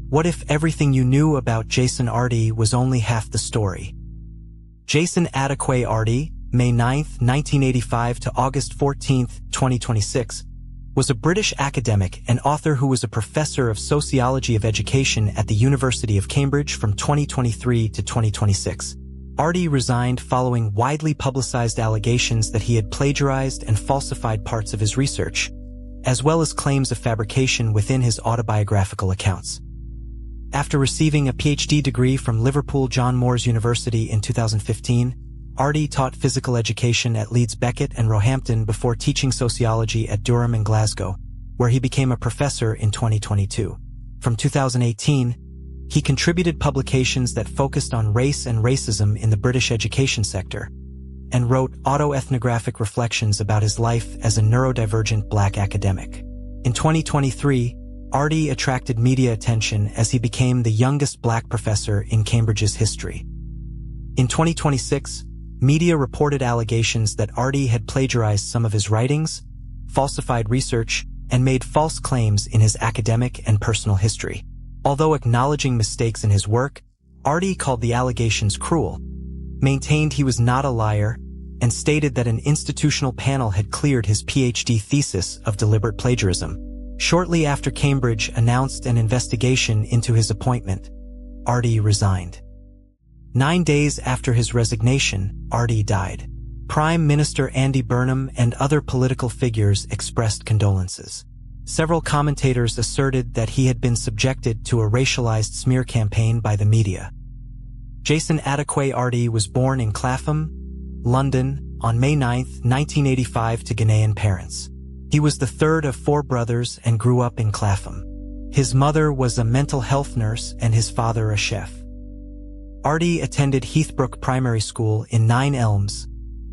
What if everything you knew about Jason Arday was only half the story? Jason Arday, May 9, 1985 to August 14, 2026, was a British academic and author who was a professor of sociology of education at the University of Cambridge from 2023 to 2026. Arday resigned following widely publicized allegations that he had plagiarized and falsified parts of his research, as well as claims of fabrication within his autobiographical accounts. After receiving a PhD degree from Liverpool John Moores University in 2015, Arday taught physical education at Leeds Beckett and Roehampton before teaching sociology at Durham and Glasgow, where he became a professor in 2022. From 2018, he contributed publications that focused on race and racism in the British education sector, and wrote autoethnographic reflections about his life as a neurodivergent black academic. In 2023, Arday attracted media attention as he became the youngest black professor in Cambridge's history. In 2026, media reported allegations that Arday had plagiarized some of his writings, falsified research, and made false claims in his academic and personal history. Although acknowledging mistakes in his work, Arday called the allegations cruel, maintained he was not a liar, and stated that an institutional panel had cleared his PhD thesis of deliberate plagiarism. Shortly after Cambridge announced an investigation into his appointment, Arday resigned. 9 days after his resignation, Arday died. Prime Minister Andy Burnham and other political figures expressed condolences. Several commentators asserted that he had been subjected to a racialized smear campaign by the media. Jason Arday was born in Clapham, London, on May 9, 1985 to Ghanaian parents. He was the third of 4 brothers and grew up in Clapham. His mother was a mental health nurse and his father a chef. Arday attended Heathbrook Primary School in Nine Elms,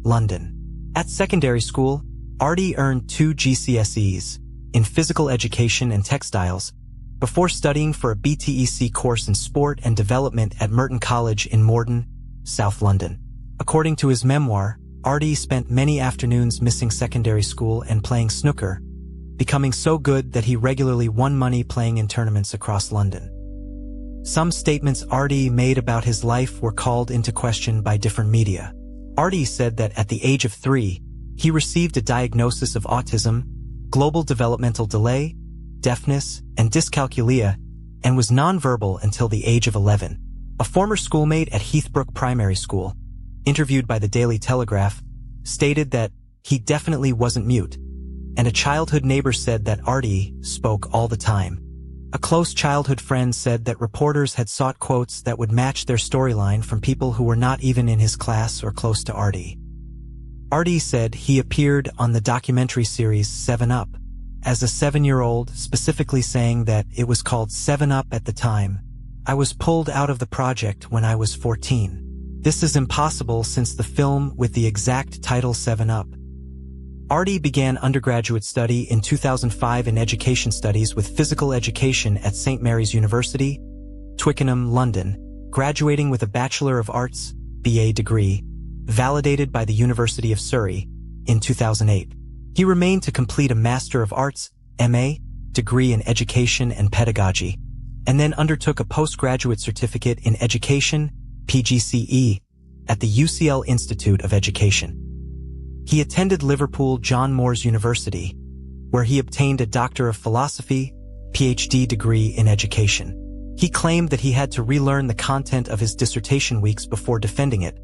London. At secondary school, Arday earned 2 GCSEs in physical education and textiles before studying for a BTEC course in sport and development at Merton College in Morden, South London. According to his memoir, Arday spent many afternoons missing secondary school and playing snooker, becoming so good that he regularly won money playing in tournaments across London. Some statements Arday made about his life were called into question by different media. Arday said that at the age of 3, he received a diagnosis of autism, global developmental delay, deafness, and dyscalculia, and was nonverbal until the age of 11. A former schoolmate at Heathbrook Primary School, interviewed by the Daily Telegraph, stated that he definitely wasn't mute, and a childhood neighbor said that Arday spoke all the time. A close childhood friend said that reporters had sought quotes that would match their storyline from people who were not even in his class or close to Arday. Arday said he appeared on the documentary series 7 Up as a 7-year-old, specifically saying that it was called 7 Up at the time. I was pulled out of the project when I was 14. This is impossible since the film with the exact title 7 Up. Arday began undergraduate study in 2005 in education studies with physical education at St. Mary's University, Twickenham, London, graduating with a Bachelor of Arts, BA degree, validated by the University of Surrey, in 2008. He remained to complete a Master of Arts, MA, degree in Education and Pedagogy, and then undertook a postgraduate certificate in Education, PGCE, at the UCL Institute of Education. He attended Liverpool John Moores University, where he obtained a Doctor of Philosophy, PhD degree in Education. He claimed that he had to relearn the content of his dissertation weeks before defending it,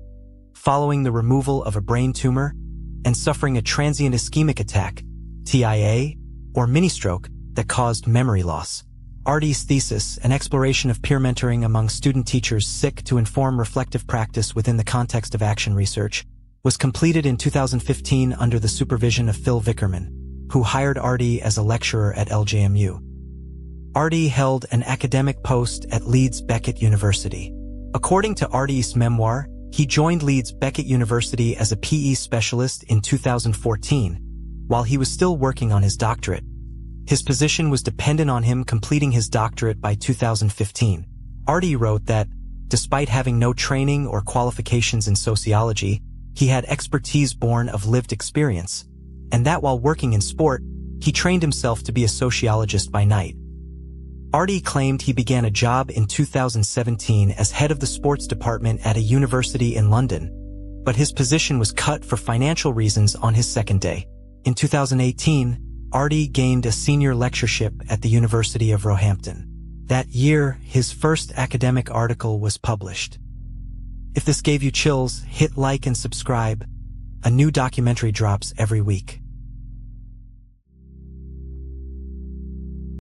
following the removal of a brain tumor and suffering a transient ischemic attack, TIA, or mini-stroke that caused memory loss. Arday's thesis, an exploration of peer mentoring among student teachers sick to inform reflective practice within the context of action research, was completed in 2015 under the supervision of Phil Vickerman, who hired Arday as a lecturer at LJMU. Arday held an academic post at Leeds Beckett University. According to Arday's memoir, he joined Leeds Beckett University as a PE specialist in 2014, while he was still working on his doctorate. His position was dependent on him completing his doctorate by 2015. Arday wrote that, despite having no training or qualifications in sociology, he had expertise born of lived experience, and that while working in sport, he trained himself to be a sociologist by night. Arday claimed he began a job in 2017 as head of the sports department at a university in London, but his position was cut for financial reasons on his second day. In 2018, Arday gained a senior lectureship at the University of Roehampton. That year, his first academic article was published. If this gave you chills, hit like and subscribe. A new documentary drops every week.